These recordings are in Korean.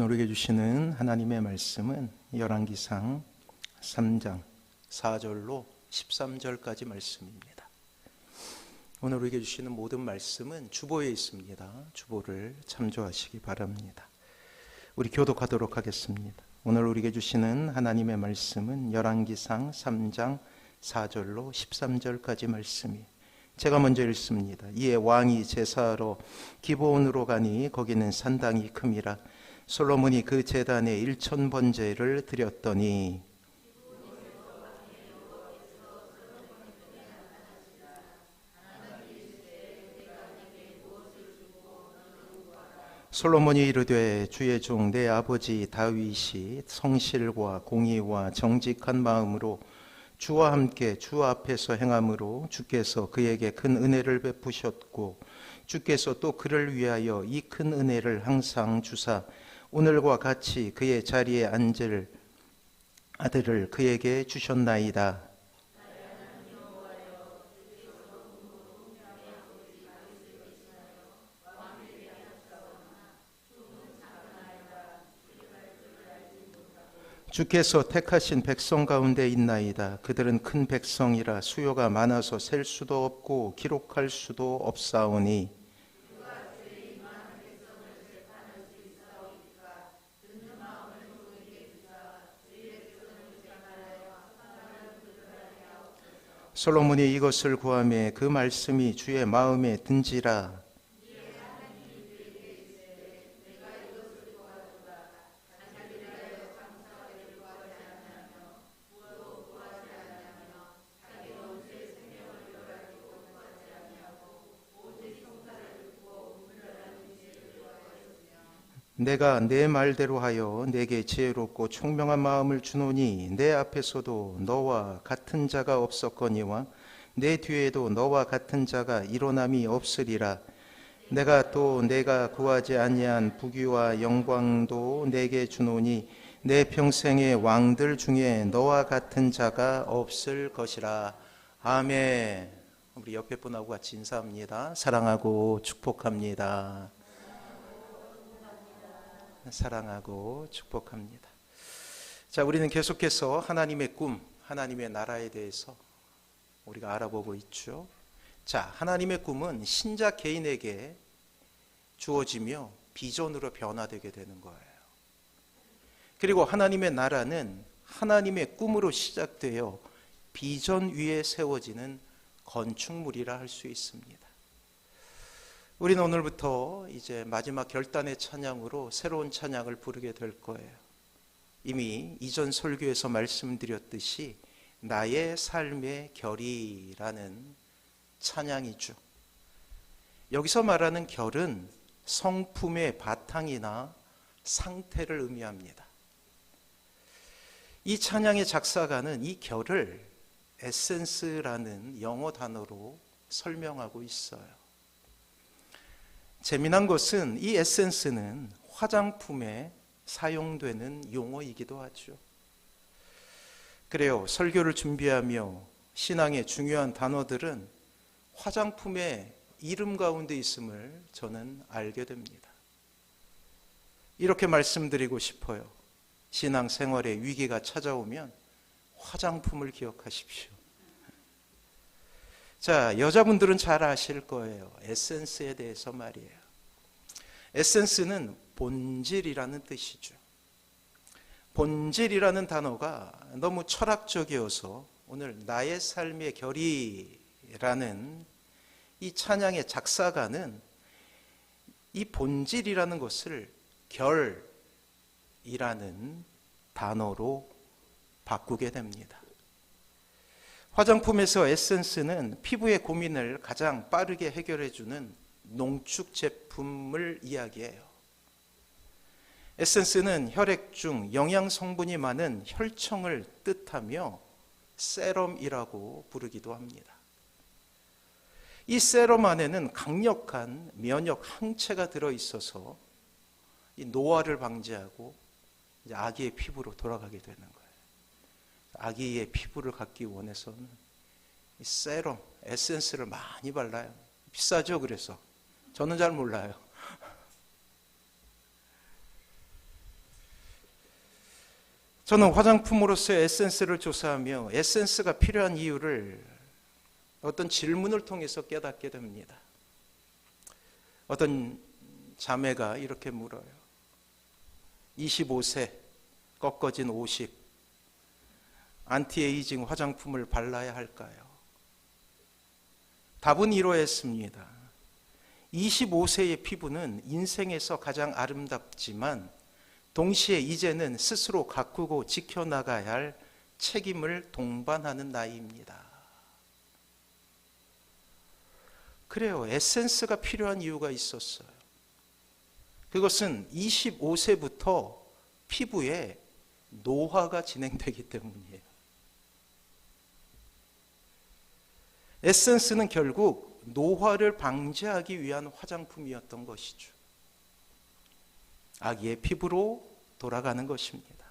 오늘 우리에게 주시는 하나님의 말씀은 열왕기상 3장 4절로 13절까지 말씀입니다. 오늘 우리에게 주시는 모든 말씀은 주보에 있습니다. 주보를 참조하시기 바랍니다. 우리 교독하도록 하겠습니다. 오늘 우리에게 주시는 하나님의 말씀은 열왕기상 3장 4절로 13절까지 말씀이 제가 먼저 읽습니다. 이에 왕이 제사하러 기브온으로 가니 거기는 산당이 큼이라. 솔로몬이 그 제단에 1000번제를 드렸더니 솔로몬이 이르되 주의 종 내 아버지 다윗이 성실과 공의와 정직한 마음으로 주와 함께 주 앞에서 행함으로 주께서 그에게 큰 은혜를 베푸셨고 주께서 또 그를 위하여 이 큰 은혜를 항상 주사 오늘과 같이 그의 자리에 앉을 아들을 그에게 주셨나이다. 주께서 택하신 백성 가운데 있나이다. 그들은 큰 백성이라 수요가 많아서 셀 수도 없고 기록할 수도 없사오니 솔로몬이 이것을 구하매 그 말씀이 주의 마음에 든지라. 내가 내 말대로 하여 내게 지혜롭고 총명한 마음을 주노니 내 앞에서도 너와 같은 자가 없었거니와 내 뒤에도 너와 같은 자가 일어남이 없으리라. 내가 또 내가 구하지 아니한 부귀와 영광도 내게 주노니 내 평생의 왕들 중에 너와 같은 자가 없을 것이라. 아멘. 우리 옆에 분하고 같이 인사합니다. 사랑하고 축복합니다. 사랑하고 축복합니다. 자, 우리는 계속해서 하나님의 꿈, 하나님의 나라에 대해서 우리가 알아보고 있죠. 자, 하나님의 꿈은 신자 개인에게 주어지며 비전으로 변화되게 되는 거예요. 그리고 하나님의 나라는 하나님의 꿈으로 시작되어 비전 위에 세워지는 건축물이라 할 수 있습니다. 우리는 오늘부터 이제 마지막 결단의 찬양으로 새로운 찬양을 부르게 될 거예요. 이미 이전 설교에서 말씀드렸듯이 나의 삶의 결이라는 찬양이죠. 여기서 말하는 결은 성품의 바탕이나 상태를 의미합니다. 이 찬양의 작사가는 이 결을 에센스라는 영어 단어로 설명하고 있어요. 재미난 것은 이 에센스는 화장품에 사용되는 용어이기도 하죠. 그래요. 설교를 준비하며 신앙의 중요한 단어들은 화장품의 이름 가운데 있음을 저는 알게 됩니다. 이렇게 말씀드리고 싶어요. 신앙생활에 위기가 찾아오면 화장품을 기억하십시오. 자, 여자분들은 잘 아실 거예요. 에센스에 대해서 말이에요. 에센스는 본질이라는 뜻이죠. 본질이라는 단어가 너무 철학적이어서 오늘 나의 삶의 결이라는 이 찬양의 작사가는 이 본질이라는 것을 결이라는 단어로 바꾸게 됩니다. 화장품에서 에센스는 피부의 고민을 가장 빠르게 해결해주는 농축 제품을 이야기해요. 에센스는 혈액 중 영양 성분이 많은 혈청을 뜻하며 세럼이라고 부르기도 합니다. 이 세럼 안에는 강력한 면역 항체가 들어있어서 이 노화를 방지하고 이제 아기의 피부로 돌아가게 되는 거예요. 아기의 피부를 갖기 원해서는 이 세럼, 에센스를 많이 발라요. 비싸죠, 그래서. 저는 잘 몰라요. 저는 화장품으로서의 에센스를 조사하며 에센스가 필요한 이유를 어떤 질문을 통해서 깨닫게 됩니다. 어떤 자매가 이렇게 물어요. 25세, 꺾어진 50, 안티에이징 화장품을 발라야 할까요? 답은 이러했습니다. 25세의 피부는 인생에서 가장 아름답지만 동시에 이제는 스스로 가꾸고 지켜나가야 할 책임을 동반하는 나이입니다. 그래요. 에센스가 필요한 이유가 있었어요. 그것은 25세부터 피부에 노화가 진행되기 때문이에요. 에센스는 결국 노화를 방지하기 위한 화장품이었던 것이죠. 아기의 피부로 돌아가는 것입니다.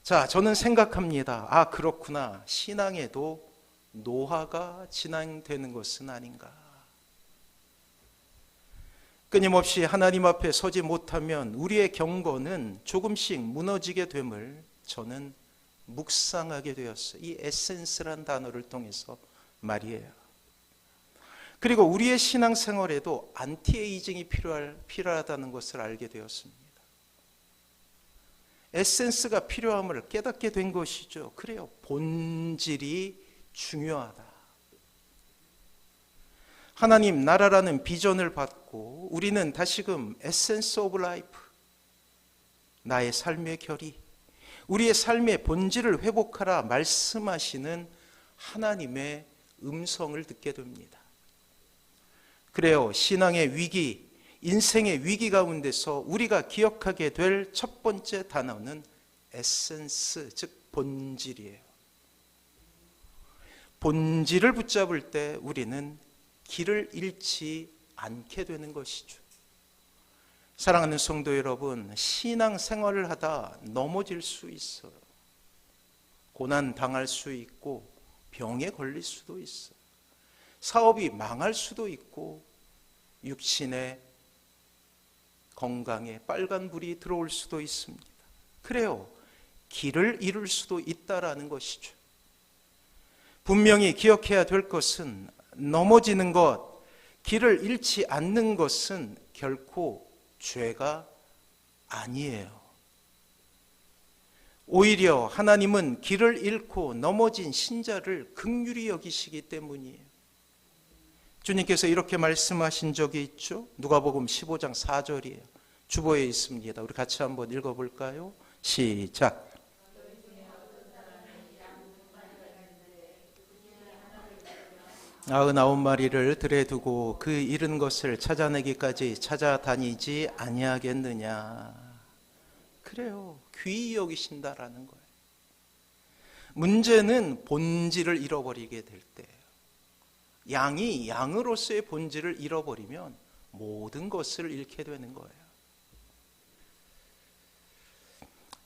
자, 저는 생각합니다. 그렇구나. 신앙에도 노화가 진행되는 것은 아닌가. 끊임없이 하나님 앞에 서지 못하면 우리의 경건은 조금씩 무너지게 됨을 저는 묵상하게 되었어요. 이 에센스란 단어를 통해서 말이에요. 그리고 우리의 신앙생활에도 안티에이징이 필요하다는 것을 알게 되었습니다. 에센스가 필요함을 깨닫게 된 것이죠. 그래요. 본질이 중요하다. 하나님 나라라는 비전을 받고 우리는 다시금 에센스 오브 라이프, 나의 삶의 결의, 우리의 삶의 본질을 회복하라 말씀하시는 하나님의 음성을 듣게 됩니다. 그래요. 신앙의 위기, 인생의 위기 가운데서 우리가 기억하게 될 첫 번째 단어는 에센스, 즉 본질이에요. 본질을 붙잡을 때 우리는 길을 잃지 않게 되는 것이죠. 사랑하는 성도 여러분, 신앙생활을 하다 넘어질 수 있어요. 고난 당할 수 있고 병에 걸릴 수도 있어요. 사업이 망할 수도 있고 육신의 건강에 빨간불이 들어올 수도 있습니다. 그래요. 길을 잃을 수도 있다라는 것이죠. 분명히 기억해야 될 것은 넘어지는 것, 길을 잃지 않는 것은 결코 죄가 아니에요. 오히려 하나님은 길을 잃고 넘어진 신자를 긍휼히 여기시기 때문이에요. 주님께서 이렇게 말씀하신 적이 있죠. 누가복음 15장 4절이에요. 주보에 있습니다. 우리 같이 한번 읽어볼까요? 시작. 99마리를 들에 두고 그 잃은 것을 찾아내기까지 찾아다니지 아니하겠느냐. 그래요. 귀히 여기신다라는 거예요. 문제는 본질을 잃어버리게 될 때예요. 양이 양으로서의 본질을 잃어버리면 모든 것을 잃게 되는 거예요.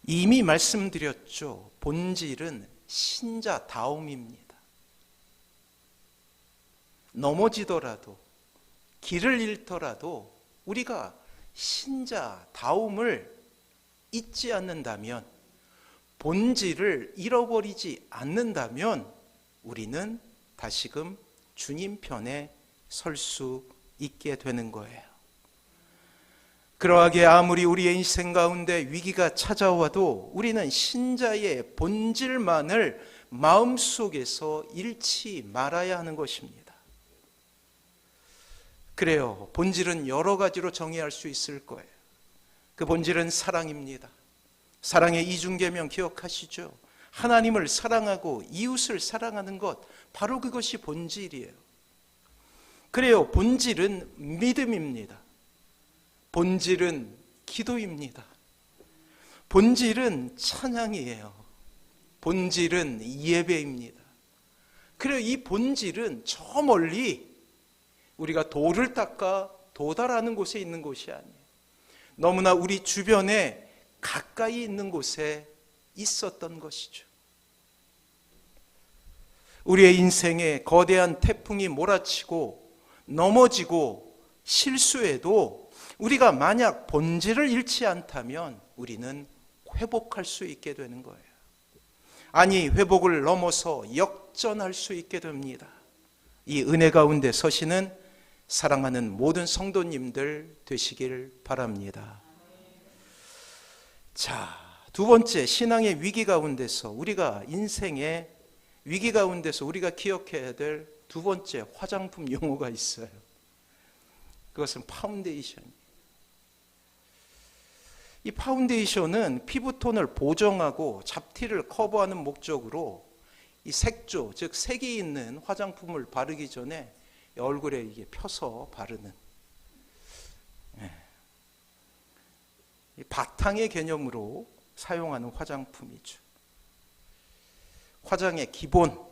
이미 말씀드렸죠. 본질은 신자다움입니다. 넘어지더라도 길을 잃더라도 우리가 신자다움을 잊지 않는다면, 본질을 잃어버리지 않는다면 우리는 다시금 주님 편에 설 수 있게 되는 거예요. 그러하게 아무리 우리의 인생 가운데 위기가 찾아와도 우리는 신자의 본질만을 마음속에서 잃지 말아야 하는 것입니다. 그래요. 본질은 여러 가지로 정의할 수 있을 거예요. 그 본질은 사랑입니다. 사랑의 이중계명 기억하시죠? 하나님을 사랑하고 이웃을 사랑하는 것, 바로 그것이 본질이에요. 그래요. 본질은 믿음입니다. 본질은 기도입니다. 본질은 찬양이에요. 본질은 예배입니다. 그래요. 이 본질은 저 멀리 우리가 돌을 닦아 도달하는 곳에 있는 곳이 아니에요. 너무나 우리 주변에 가까이 있는 곳에 있었던 것이죠. 우리의 인생에 거대한 태풍이 몰아치고 넘어지고 실수해도 우리가 만약 본질을 잃지 않다면 우리는 회복할 수 있게 되는 거예요. 아니, 회복을 넘어서 역전할 수 있게 됩니다. 이 은혜 가운데 서시는 사랑하는 모든 성도님들 되시길 바랍니다. 자, 두 번째, 신앙의 위기 가운데서 우리가 인생의 위기 가운데서 우리가 기억해야 될 두 번째 화장품 용어가 있어요. 그것은 파운데이션이에요. 이 파운데이션은 피부톤을 보정하고 잡티를 커버하는 목적으로 이 색조, 즉 색이 있는 화장품을 바르기 전에 얼굴에 이게 펴서 바르는 이 바탕의 개념으로 사용하는 화장품이죠. 화장의 기본,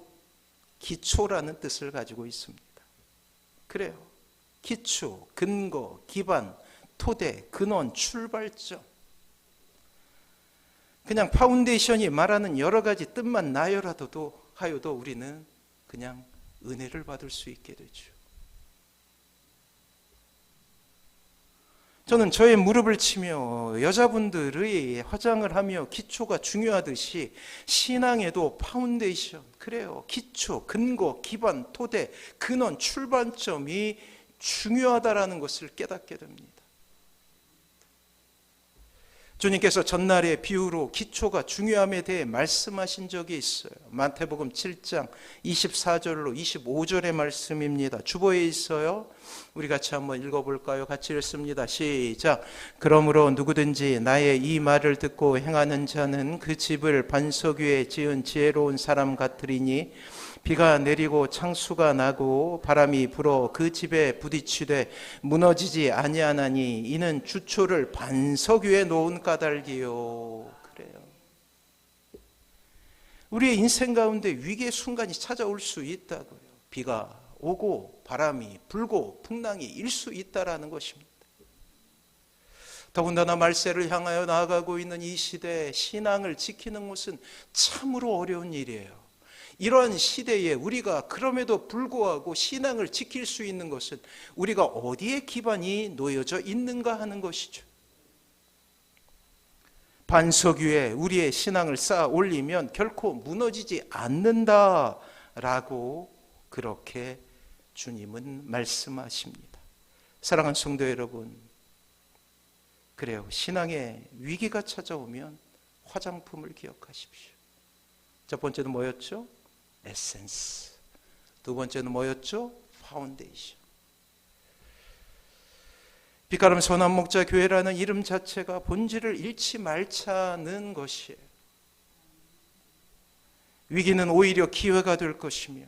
기초라는 뜻을 가지고 있습니다. 그래요. 기초, 근거, 기반, 토대, 근원, 출발점. 그냥 파운데이션이 말하는 여러 가지 뜻만 나열하여도 우리는 그냥 은혜를 받을 수 있게 되죠. 저는 저의 무릎을 치며 여자분들의 화장을 하며 기초가 중요하듯이 신앙에도 파운데이션, 그래요. 기초, 근거, 기반, 토대, 근원, 출발점이 중요하다라는 것을 깨닫게 됩니다. 주님께서 전날의 비유로 기초가 중요함에 대해 말씀하신 적이 있어요. 마태복음 7장 24절로 25절의 말씀입니다. 주보에 있어요. 우리 같이 한번 읽어볼까요? 같이 읽습니다. 시작. 그러므로 누구든지 나의 이 말을 듣고 행하는 자는 그 집을 반석 위에 지은 지혜로운 사람 같으리니 비가 내리고 창수가 나고 바람이 불어 그 집에 부딪히되 무너지지 아니하나니 이는 주초를 반석 위에 놓은 까닭이요. 그래요. 우리의 인생 가운데 위기의 순간이 찾아올 수 있다고요. 비가 오고 바람이 불고 풍랑이 일 수 있다라는 것입니다. 더군다나 말세를 향하여 나아가고 있는 이 시대에 신앙을 지키는 것은 참으로 어려운 일이에요. 이러한 시대에 우리가 그럼에도 불구하고 신앙을 지킬 수 있는 것은 우리가 어디에 기반이 놓여져 있는가 하는 것이죠. 반석 위에 우리의 신앙을 쌓아 올리면 결코 무너지지 않는다라고 그렇게 주님은 말씀하십니다. 사랑하는 성도 여러분, 그래요. 신앙의 위기가 찾아오면 화장품을 기억하십시오. 첫 번째는 뭐였죠? 에센스. 두 번째는 뭐였죠? 파운데이션. 빛가람 선한목자 교회라는 이름 자체가 본질을 잃지 말자는 것이에요. 위기는 오히려 기회가 될 것이며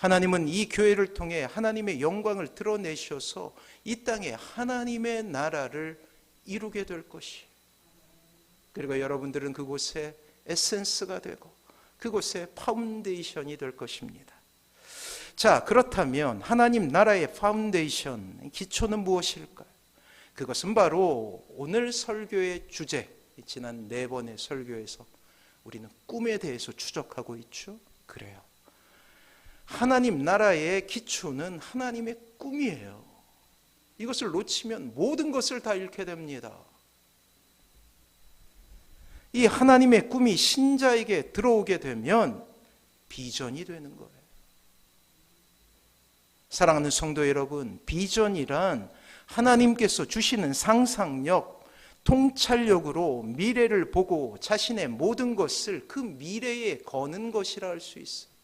하나님은 이 교회를 통해 하나님의 영광을 드러내셔서 이 땅에 하나님의 나라를 이루게 될 것이에요. 그리고 여러분들은 그곳에 에센스가 되고 그곳에 파운데이션이 될 것입니다. 자, 그렇다면 하나님 나라의 파운데이션, 기초는 무엇일까요? 그것은 바로 오늘 설교의 주제, 지난 4번의 설교에서 우리는 꿈에 대해서 추적하고 있죠. 그래요. 하나님 나라의 기초는 하나님의 꿈이에요. 이것을 놓치면 모든 것을 다 잃게 됩니다. 이 하나님의 꿈이 신자에게 들어오게 되면 비전이 되는 거예요. 사랑하는 성도 여러분, 비전이란 하나님께서 주시는 상상력, 통찰력으로 미래를 보고 자신의 모든 것을 그 미래에 거는 것이라 할 수 있어요.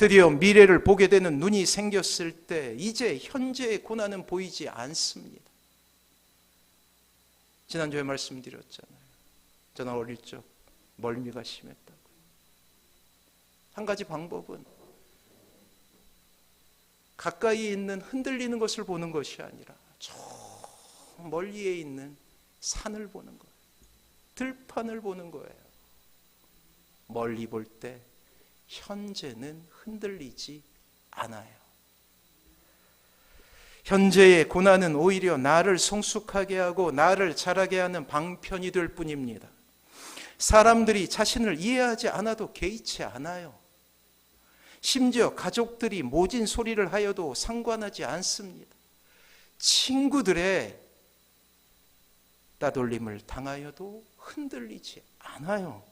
드디어 미래를 보게 되는 눈이 생겼을 때 이제 현재의 고난은 보이지 않습니다. 지난주에 말씀드렸잖아요. 저는 어릴 적 멀미가 심했다고요. 한 가지 방법은 가까이 있는 흔들리는 것을 보는 것이 아니라 저 멀리에 있는 산을 보는 거예요. 들판을 보는 거예요. 멀리 볼 때 현재는 흔들리지 않아요. 현재의 고난은 오히려 나를 성숙하게 하고 나를 자라게 하는 방편이 될 뿐입니다. 사람들이 자신을 이해하지 않아도 개의치 않아요. 심지어 가족들이 모진 소리를 하여도 상관하지 않습니다. 친구들의 따돌림을 당하여도 흔들리지 않아요.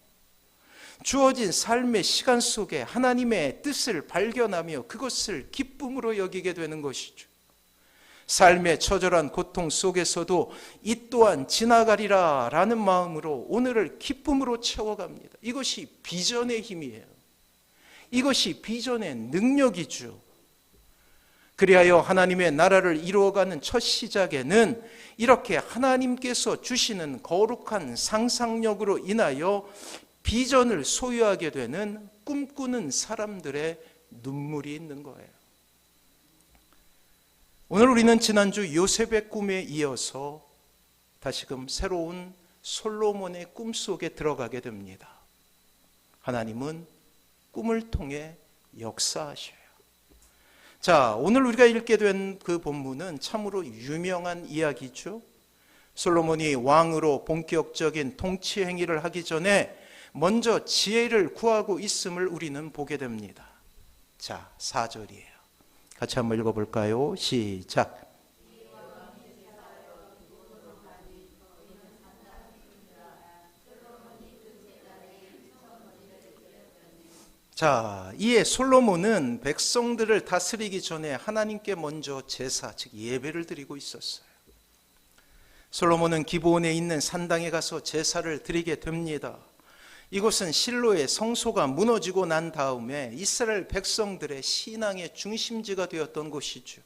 주어진 삶의 시간 속에 하나님의 뜻을 발견하며 그것을 기쁨으로 여기게 되는 것이죠. 삶의 처절한 고통 속에서도 이 또한 지나가리라 라는 마음으로 오늘을 기쁨으로 채워갑니다. 이것이 비전의 힘이에요. 이것이 비전의 능력이죠. 그리하여 하나님의 나라를 이루어가는 첫 시작에는 이렇게 하나님께서 주시는 거룩한 상상력으로 인하여 비전을 소유하게 되는 꿈꾸는 사람들의 눈물이 있는 거예요. 오늘 우리는 지난주 요셉의 꿈에 이어서 다시금 새로운 솔로몬의 꿈 속에 들어가게 됩니다. 하나님은 꿈을 통해 역사하셔요. 자, 오늘 우리가 읽게 된 그 본문은 참으로 유명한 이야기죠. 솔로몬이 왕으로 본격적인 통치 행위를 하기 전에 먼저 지혜를 구하고 있음을 우리는 보게 됩니다. 자, 4절이에요. 같이 한번 읽어볼까요? 시작. 자, 이에 솔로몬은 백성들을 다스리기 전에 하나님께 먼저 제사, 즉 예배를 드리고 있었어요. 솔로몬은 기브온에 있는 산당에 가서 제사를 드리게 됩니다. 이곳은 실로의 성소가 무너지고 난 다음에 이스라엘 백성들의 신앙의 중심지가 되었던 곳이죠.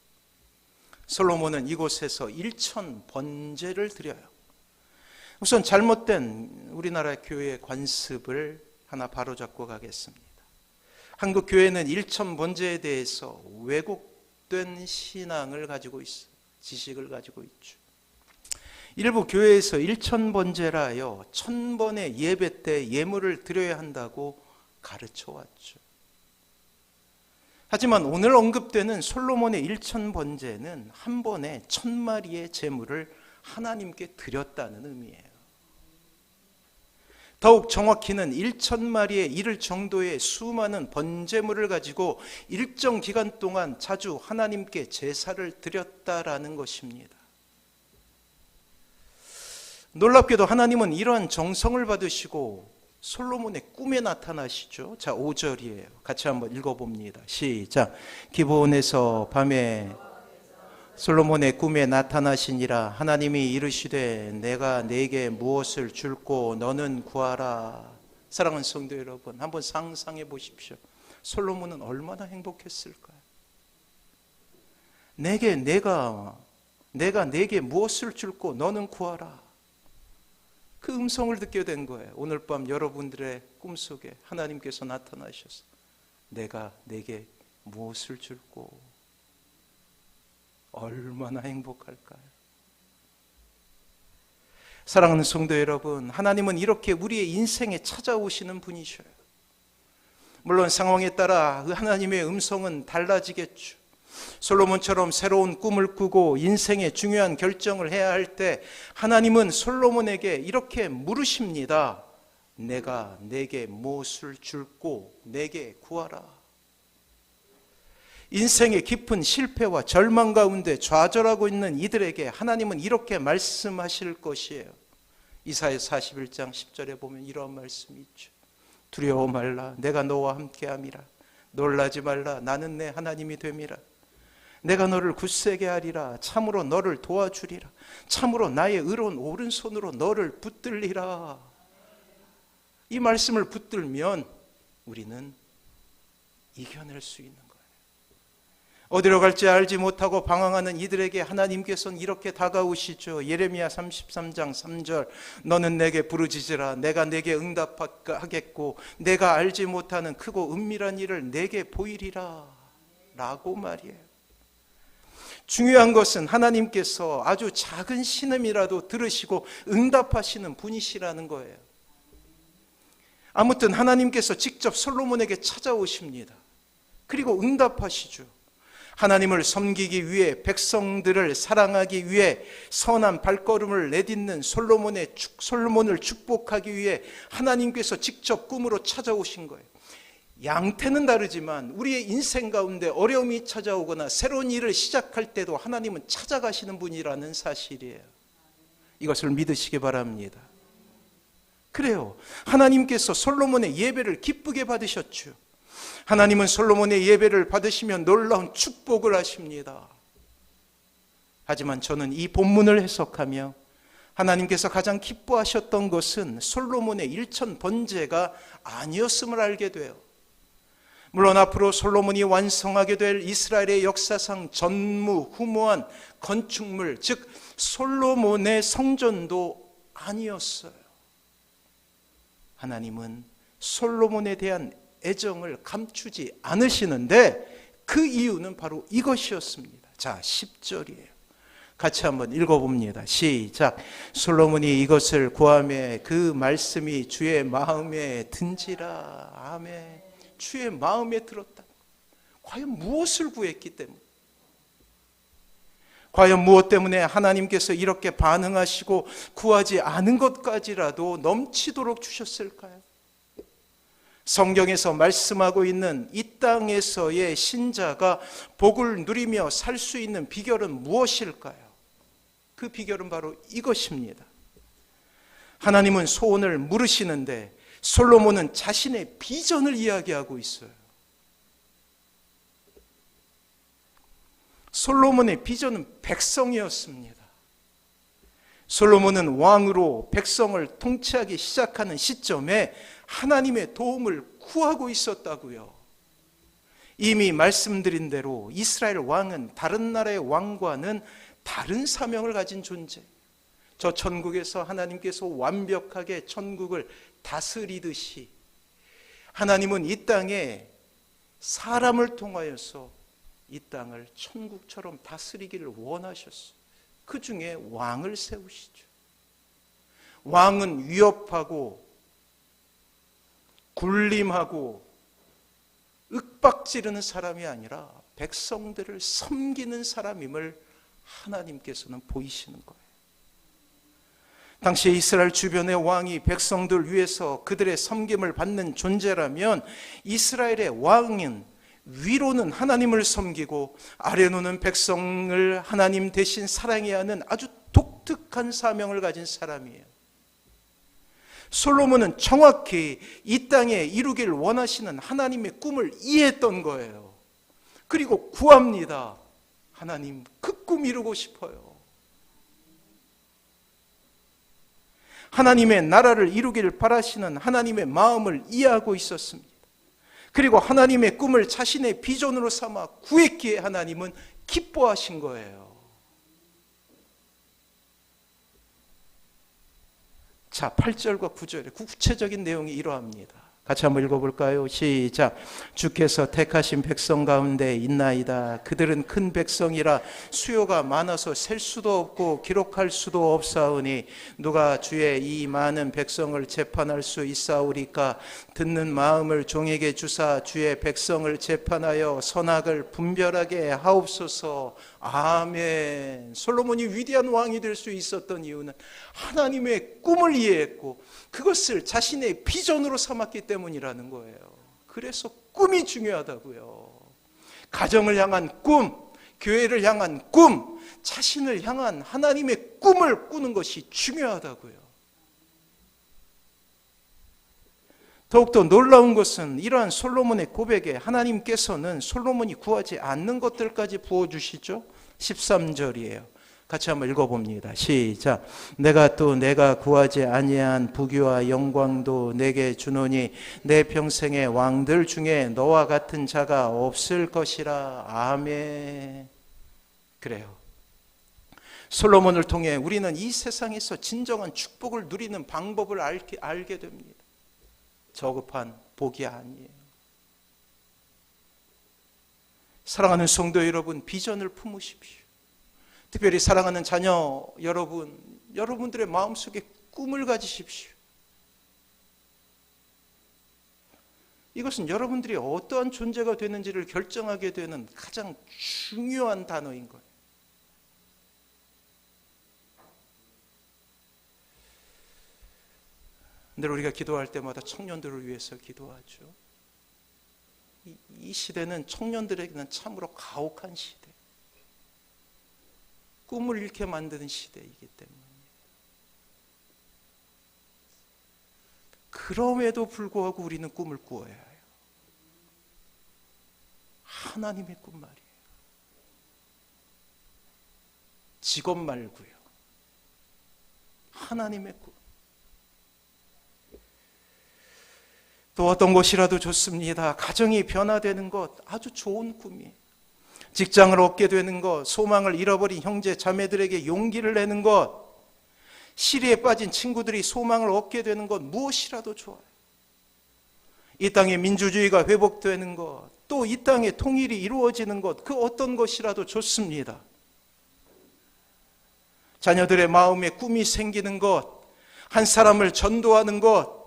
솔로몬은 이곳에서 1천 번제를 드려요. 우선 잘못된 우리나라 교회의 관습을 하나 바로잡고 가겠습니다. 한국 교회는 1천 번제에 대해서 왜곡된 신앙을 가지고 있어요. 지식을 가지고 있죠. 일부 교회에서 1천 번제라 하여 1000번의 예배 때 예물을 드려야 한다고 가르쳐 왔죠. 하지만 오늘 언급되는 솔로몬의 1천 번제는 한 번에 1000마리의 제물을 하나님께 드렸다는 의미예요. 더욱 정확히는 1000마리에 이를 정도의 수많은 번제물을 가지고 일정 기간 동안 자주 하나님께 제사를 드렸다라는 것입니다. 놀랍게도 하나님은 이러한 정성을 받으시고 솔로몬의 꿈에 나타나시죠. 자, 5절이에요. 같이 한번 읽어봅니다. 시작. 기브온에서 밤에 솔로몬의 꿈에 나타나시니라. 하나님이 이르시되 내가 네게 무엇을 줄고 너는 구하라. 사랑하는 성도 여러분, 한번 상상해 보십시오. 솔로몬은 얼마나 행복했을까요? 내가 네게 무엇을 줄고 너는 구하라. 그 음성을 듣게 된 거예요. 오늘 밤 여러분들의 꿈속에 하나님께서 나타나셔서 내가 네게 무엇을 줄고, 얼마나 행복할까요? 사랑하는 성도 여러분, 하나님은 이렇게 우리의 인생에 찾아오시는 분이셔요. 물론 상황에 따라 하나님의 음성은 달라지겠죠. 솔로몬처럼 새로운 꿈을 꾸고 인생의 중요한 결정을 해야 할 때 하나님은 솔로몬에게 이렇게 물으십니다. 내가 네게 무엇을 줄고 내게 구하라. 인생의 깊은 실패와 절망 가운데 좌절하고 있는 이들에게 하나님은 이렇게 말씀하실 것이에요. 이사야 41장 10절에 보면 이런 말씀이 있죠. 두려워 말라, 내가 너와 함께함이라. 놀라지 말라, 나는 내 하나님이 됨이라. 내가 너를 굳세게 하리라. 참으로 너를 도와주리라. 참으로 나의 의로운 오른손으로 너를 붙들리라. 이 말씀을 붙들면 우리는 이겨낼 수 있는 거예요. 어디로 갈지 알지 못하고 방황하는 이들에게 하나님께서는 이렇게 다가오시죠. 예레미야 33장 3절. 너는 내게 부르짖으라. 내가 내게 응답하겠고 내가 알지 못하는 크고 은밀한 일을 내게 보이리라. 라고 말이에요. 중요한 것은 하나님께서 아주 작은 신음이라도 들으시고 응답하시는 분이시라는 거예요. 아무튼 하나님께서 직접 솔로몬에게 찾아오십니다. 그리고 응답하시죠. 하나님을 섬기기 위해, 백성들을 사랑하기 위해 선한 발걸음을 내딛는 솔로몬을 축복하기 위해 하나님께서 직접 꿈으로 찾아오신 거예요. 양태는 다르지만 우리의 인생 가운데 어려움이 찾아오거나 새로운 일을 시작할 때도 하나님은 찾아가시는 분이라는 사실이에요. 이것을 믿으시기 바랍니다. 그래요. 하나님께서 솔로몬의 예배를 기쁘게 받으셨죠. 하나님은 솔로몬의 예배를 받으시면 놀라운 축복을 하십니다. 하지만 저는 이 본문을 해석하며 하나님께서 가장 기뻐하셨던 것은 솔로몬의 일천 번제가 아니었음을 알게 돼요. 물론 앞으로 솔로몬이 완성하게 될 이스라엘의 역사상 전무후무한 건축물, 즉 솔로몬의 성전도 아니었어요. 하나님은 솔로몬에 대한 애정을 감추지 않으시는데 그 이유는 바로 이것이었습니다. 자, 10절이에요. 같이 한번 읽어봅니다. 시작. 솔로몬이 이것을 구하매 그 말씀이 주의 마음에 든지라. 아멘. 주의 마음에 들었다. 과연 무엇을 구했기 때문에? 과연 무엇 때문에 하나님께서 이렇게 반응하시고 구하지 않은 것까지라도 넘치도록 주셨을까요? 성경에서 말씀하고 있는 이 땅에서의 신자가 복을 누리며 살 수 있는 비결은 무엇일까요? 그 비결은 바로 이것입니다. 하나님은 소원을 물으시는데 솔로몬은 자신의 비전을 이야기하고 있어요. 솔로몬의 비전은 백성이었습니다. 솔로몬은 왕으로 백성을 통치하기 시작하는 시점에 하나님의 도움을 구하고 있었다고요. 이미 말씀드린 대로 이스라엘 왕은 다른 나라의 왕과는 다른 사명을 가진 존재. 저 천국에서 하나님께서 완벽하게 천국을 다스리듯이 하나님은 이 땅에 사람을 통하여서 이 땅을 천국처럼 다스리기를 원하셨어요. 그 중에 왕을 세우시죠. 왕은 위협하고 굴림하고 윽박지르는 사람이 아니라 백성들을 섬기는 사람임을 하나님께서는 보이시는 거예요. 당시 이스라엘 주변의 왕이 백성들 위해서 그들의 섬김을 받는 존재라면 이스라엘의 왕은 위로는 하나님을 섬기고 아래로는 백성을 하나님 대신 사랑해야 하는 아주 독특한 사명을 가진 사람이에요. 솔로몬은 정확히 이 땅에 이루길 원하시는 하나님의 꿈을 이해했던 거예요. 그리고 구합니다. 하나님, 그 꿈 이루고 싶어요. 하나님의 나라를 이루기를 바라시는 하나님의 마음을 이해하고 있었습니다. 그리고 하나님의 꿈을 자신의 비전으로 삼아 구했기에 하나님은 기뻐하신 거예요. 자, 8절과 9절의 구체적인 내용이 이러합니다. 같이 한번 읽어볼까요? 시작. 주께서 택하신 백성 가운데 있나이다. 그들은 큰 백성이라 수요가 많아서 셀 수도 없고 기록할 수도 없사오니 누가 주의 이 많은 백성을 재판할 수 있사오리까? 듣는 마음을 종에게 주사 주의 백성을 재판하여 선악을 분별하게 하옵소서. 아멘. 솔로몬이 위대한 왕이 될 수 있었던 이유는 하나님의 꿈을 이해했고 그것을 자신의 비전으로 삼았기 때문이라는 거예요. 그래서 꿈이 중요하다고요. 가정을 향한 꿈, 교회를 향한 꿈, 자신을 향한 하나님의 꿈을 꾸는 것이 중요하다고요. 더욱더 놀라운 것은 이러한 솔로몬의 고백에 하나님께서는 솔로몬이 구하지 않는 것들까지 부어주시죠. 13절이에요. 같이 한번 읽어봅니다. 시작. 내가 또 내가 구하지 아니한 부귀와 영광도 내게 주노니 내 평생의 왕들 중에 너와 같은 자가 없을 것이라. 아멘. 그래요. 솔로몬을 통해 우리는 이 세상에서 진정한 축복을 누리는 방법을 알게 됩니다. 저급한 복이 아니에요. 사랑하는 성도 여러분, 비전을 품으십시오. 특별히 사랑하는 자녀 여러분, 여러분들의 마음속에 꿈을 가지십시오. 이것은 여러분들이 어떠한 존재가 되는지를 결정하게 되는 가장 중요한 단어인 거예요. 근데 우리가 기도할 때마다 청년들을 위해서 기도하죠. 이 시대는 청년들에게는 참으로 가혹한 시대, 꿈을 잃게 만드는 시대이기 때문에 그럼에도 불구하고 우리는 꿈을 꾸어야 해요. 하나님의 꿈 말이에요. 직업 말고요. 하나님의 꿈. 또 어떤 것이라도 좋습니다. 가정이 변화되는 것 아주 좋은 꿈이에요. 직장을 얻게 되는 것, 소망을 잃어버린 형제 자매들에게 용기를 내는 것, 시리에 빠진 친구들이 소망을 얻게 되는 것, 무엇이라도 좋아요. 이 땅의 민주주의가 회복되는 것, 또 이 땅의 통일이 이루어지는 것, 그 어떤 것이라도 좋습니다. 자녀들의 마음에 꿈이 생기는 것, 한 사람을 전도하는 것,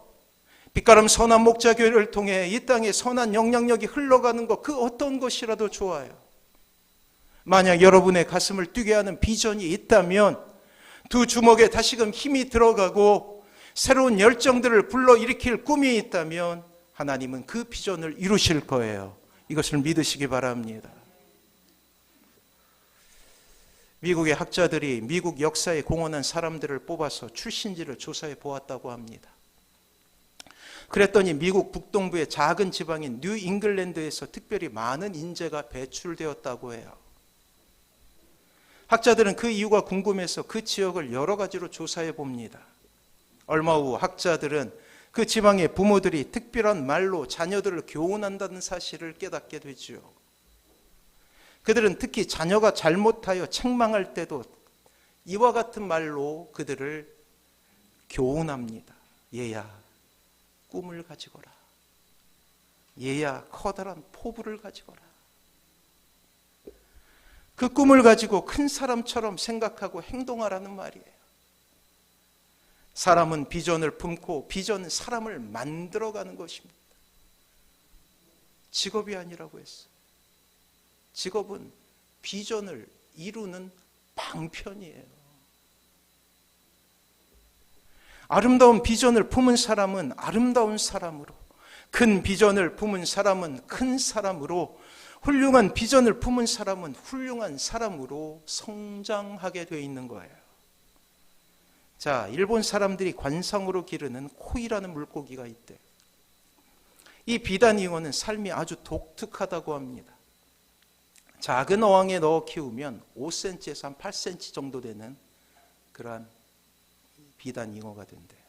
빛가람 선한 목자교회를 통해 이 땅에 선한 영향력이 흘러가는 것, 그 어떤 것이라도 좋아요. 만약 여러분의 가슴을 뛰게 하는 비전이 있다면 두 주먹에 다시금 힘이 들어가고 새로운 열정들을 불러일으킬 꿈이 있다면 하나님은 그 비전을 이루실 거예요. 이것을 믿으시기 바랍니다. 미국의 학자들이 미국 역사에 공헌한 사람들을 뽑아서 출신지를 조사해 보았다고 합니다. 그랬더니 미국 북동부의 작은 지방인 뉴 잉글랜드에서 특별히 많은 인재가 배출되었다고 해요. 학자들은 그 이유가 궁금해서 그 지역을 여러 가지로 조사해 봅니다. 얼마 후 학자들은 그 지방의 부모들이 특별한 말로 자녀들을 교훈한다는 사실을 깨닫게 되죠. 그들은 특히 자녀가 잘못하여 책망할 때도 이와 같은 말로 그들을 교훈합니다. 얘야, 꿈을 가지거라. 얘야, 커다란 포부를 가지거라. 그 꿈을 가지고 큰 사람처럼 생각하고 행동하라는 말이에요. 사람은 비전을 품고 비전은 사람을 만들어가는 것입니다. 직업이 아니라고 했어요. 직업은 비전을 이루는 방편이에요. 아름다운 비전을 품은 사람은 아름다운 사람으로, 큰 비전을 품은 사람은 큰 사람으로, 훌륭한 비전을 품은 사람은 훌륭한 사람으로 성장하게 되어 있는 거예요. 자, 일본 사람들이 관상으로 기르는 코이라는 물고기가 있대요. 이 비단잉어는 삶이 아주 독특하다고 합니다. 작은 어항에 넣어 키우면 5cm에서 한 8cm 정도 되는 그러한 비단잉어가 된대요.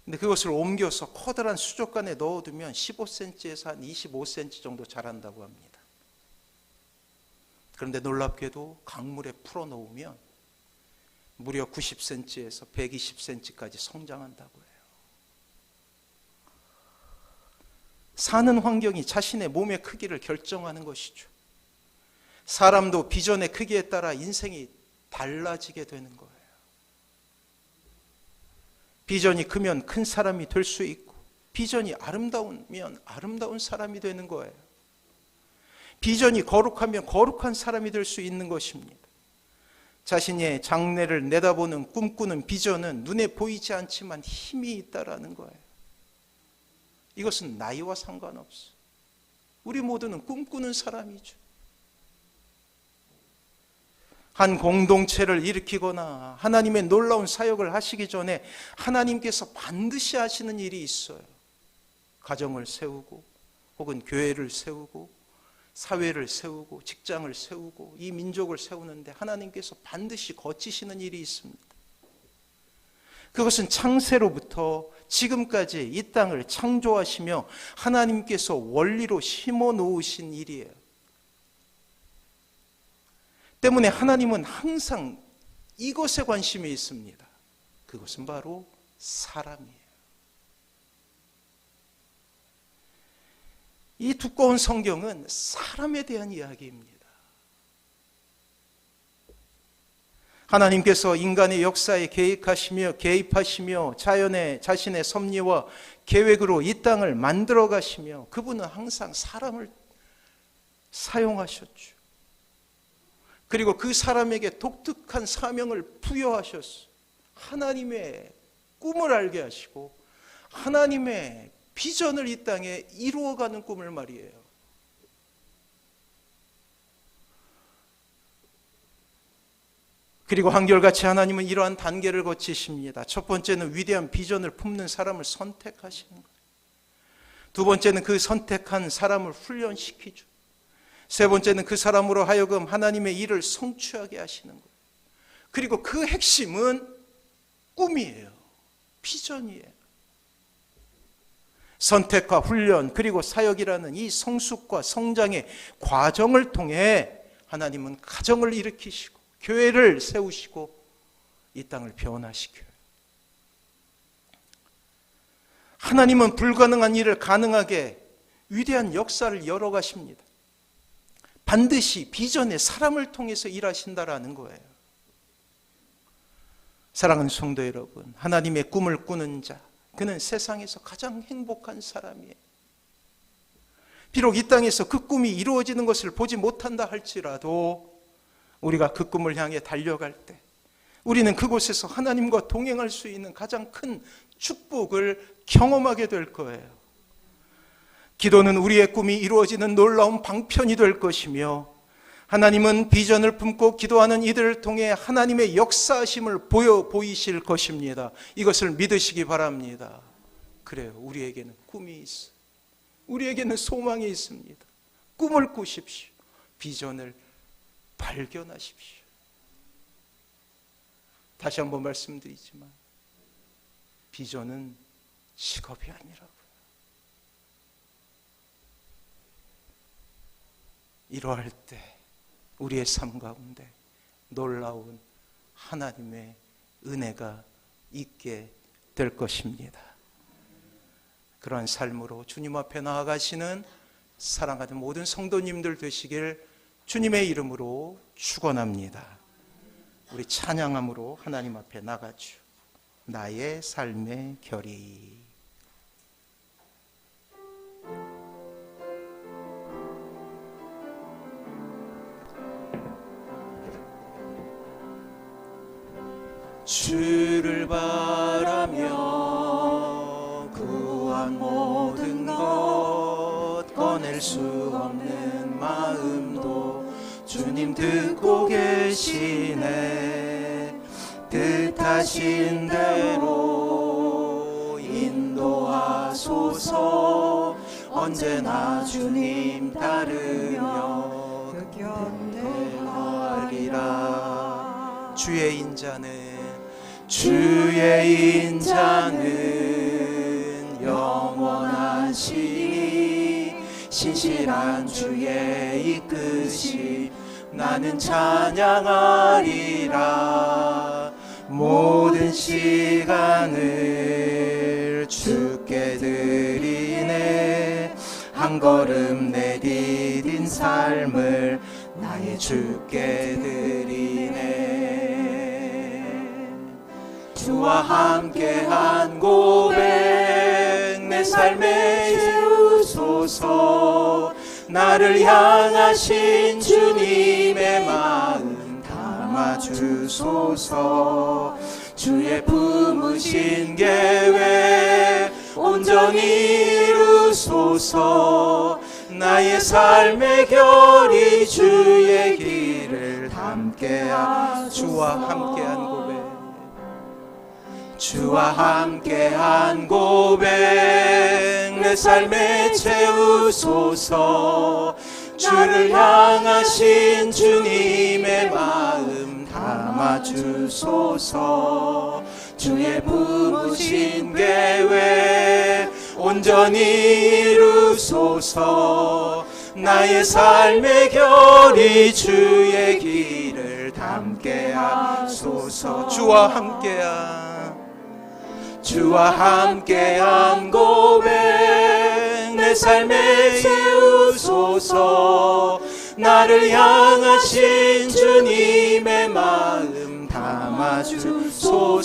근데 그것을 옮겨서 커다란 수족관에 넣어두면 15cm에서 한 25cm 정도 자란다고 합니다. 그런데 놀랍게도 강물에 풀어놓으면 무려 90cm에서 120cm까지 성장한다고 해요. 사는 환경이 자신의 몸의 크기를 결정하는 것이죠. 사람도 비전의 크기에 따라 인생이 달라지게 되는 거예요. 비전이 크면 큰 사람이 될 수 있고, 비전이 아름다우면 아름다운 사람이 되는 거예요. 비전이 거룩하면 거룩한 사람이 될 수 있는 것입니다. 자신의 장래를 내다보는 꿈꾸는 비전은 눈에 보이지 않지만 힘이 있다라는 거예요. 이것은 나이와 상관없어요. 우리 모두는 꿈꾸는 사람이죠. 한 공동체를 일으키거나 하나님의 놀라운 사역을 하시기 전에 하나님께서 반드시 하시는 일이 있어요. 가정을 세우고 혹은 교회를 세우고 사회를 세우고 직장을 세우고 이 민족을 세우는데 하나님께서 반드시 거치시는 일이 있습니다. 그것은 창세로부터 지금까지 이 땅을 창조하시며 하나님께서 원리로 심어 놓으신 일이에요. 때문에 하나님은 항상 이것에 관심이 있습니다. 그것은 바로 사람이에요. 이 두꺼운 성경은 사람에 대한 이야기입니다. 하나님께서 인간의 역사에 개입하시며 자신의 섭리와 계획으로 이 땅을 만들어 가시며 그분은 항상 사람을 사용하셨죠. 그리고 그 사람에게 독특한 사명을 부여하셨어요. 하나님의 꿈을 알게 하시고 하나님의 비전을 이 땅에 이루어가는 꿈을 말이에요. 그리고 한결같이 하나님은 이러한 단계를 거치십니다. 첫 번째는 위대한 비전을 품는 사람을 선택하시는 거예요. 두 번째는 그 선택한 사람을 훈련시키죠. 세 번째는 그 사람으로 하여금 하나님의 일을 성취하게 하시는 거예요. 그리고 그 핵심은 꿈이에요. 비전이에요. 선택과 훈련 그리고 사역이라는 이 성숙과 성장의 과정을 통해 하나님은 가정을 일으키시고 교회를 세우시고 이 땅을 변화시켜요. 하나님은 불가능한 일을 가능하게 위대한 역사를 열어가십니다. 반드시 비전의 사람을 통해서 일하신다라는 거예요. 사랑하는 성도 여러분, 하나님의 꿈을 꾸는 자, 그는 세상에서 가장 행복한 사람이에요. 비록 이 땅에서 그 꿈이 이루어지는 것을 보지 못한다 할지라도 우리가 그 꿈을 향해 달려갈 때 우리는 그곳에서 하나님과 동행할 수 있는 가장 큰 축복을 경험하게 될 거예요. 기도는 우리의 꿈이 이루어지는 놀라운 방편이 될 것이며 하나님은 비전을 품고 기도하는 이들을 통해 하나님의 역사하심을 보이실 것입니다. 이것을 믿으시기 바랍니다. 그래요. 우리에게는 꿈이 있어요. 우리에게는 소망이 있습니다. 꿈을 꾸십시오. 비전을 발견하십시오. 다시 한번 말씀드리지만 비전은 직업이 아니라고요. 이러할 때 우리의 삶 가운데 놀라운 하나님의 은혜가 있게 될 것입니다. 그러한 삶으로 주님 앞에 나아가시는 사랑하는 모든 성도님들 되시길 주님의 이름으로 축원합니다. 우리 찬양함으로 하나님 앞에 나가죠. 나의 삶의 결의. 주를 바라며 구한 모든 것 꺼낼 수 없는 마음도 주님 듣고 계시네. 뜻하신 대로 인도하소서. 언제나 주님 따르며 그 곁에 하리라. 주의 인자는 영원하시니 신실한 주의 이끄심 나는 찬양하리라. 모든 시간을 주께 드리네. 한 걸음 내디딘 삶을 나의 주께 드리네. 주와 함께한 고백 내 삶에 이루소서. 나를 향하신 주님의 마음 담아주소서. 주의 품으신 계획 온전히 이루소서. 나의 삶의 결의 주의 길을 담게하. 주와 함께한 고백 주와 함께한 고백 내 삶에 채우소서. 주를 향하신 주님의 마음 담아주소서. 주의 품으신 계획 온전히 이루소서. 나의 삶의 결의 주의 길을 담게 하소서. 주와 함께한 고백 내 삶에 채우소서. 나를 향하신 주님의 마음 담아주소서.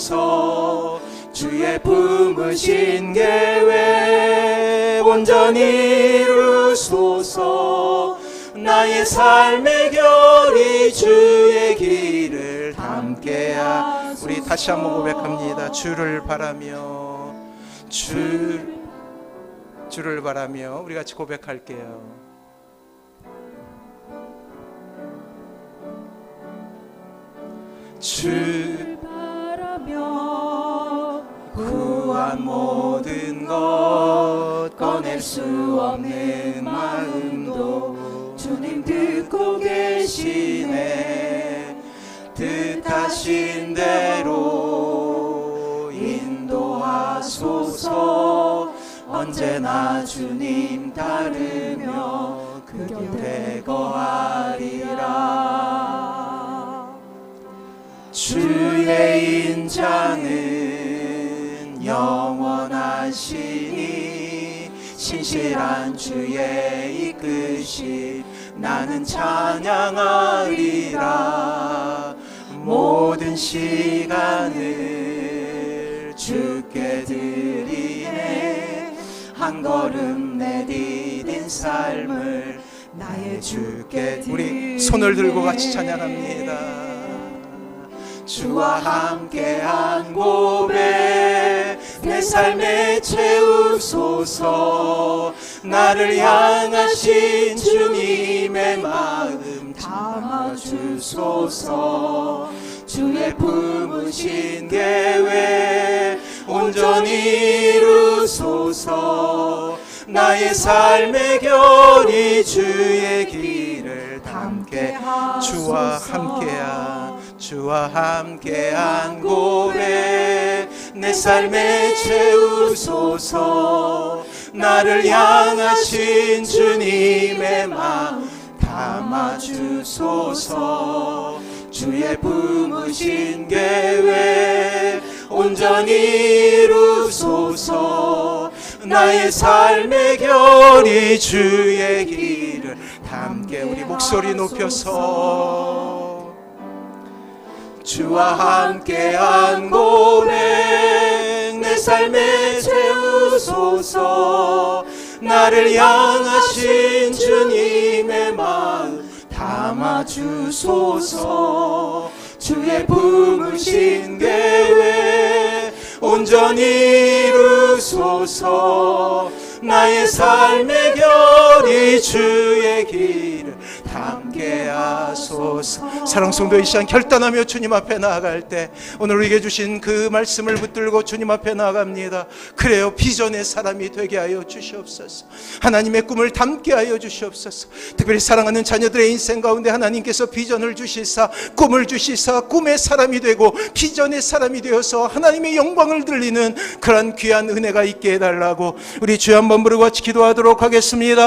주의 품으신 계획 온전히 이루소서. 나의 삶의 결의 주의 길을 담게 하소서. 우리 다시 한번 고백합니다. 주를 바라며 우리 같이 고백할게요. 주 바라며 구한 모든 것 꺼낼 수 없는 마음도 주님 듣고 계시네. 뜻하신 대로 인도하소서. 언제나 주님 따르며 그 곁에 거하리라. 주의 인자는 영원하시니 신실한 주의 이끄심 나는 찬양하리라. 모든 시간을 주께 드리네. 한 걸음 내디딘 삶을 나의 주께 드리네. 우리 손을 들고 같이 찬양합니다. 주와 함께한 고백 내 삶에 채우소서. 나를 향하신 주님의 마음 담아주소서. 주의 품으신 계획 온전히 이루소서. 나의 삶의 결이 주의 길을 담게 주와 함께한 고백 내 삶에 채우소서. 나를 향하신 주님의 마음 담아주소서. 주의 품으신 계획 온전히 이루소서. 나의 삶의 결이 주의 길을 담게. 우리 목소리 높여서 주와 함께한 고백 내 삶에 채우소서. 나를 향하신 주님의 마음 담아주소서. 주의 품으신 계획 온전히 이루소서. 나의 삶의 결이 주의 길을 담게 하소서. 사랑 성도 이 시간 결단하며 주님 앞에 나아갈 때 오늘 우리에게 주신 그 말씀을 붙들고 주님 앞에 나아갑니다. 그래요, 비전의 사람이 되게 하여 주시옵소서. 하나님의 꿈을 담게 하여 주시옵소서. 특별히 사랑하는 자녀들의 인생 가운데 하나님께서 비전을 주시사 꿈을 주시사 꿈의 사람이 되고 비전의 사람이 되어서 하나님의 영광을 들리는 그런 귀한 은혜가 있게 해달라고 우리 주여 한번 부르고 같이 기도하도록 하겠습니다.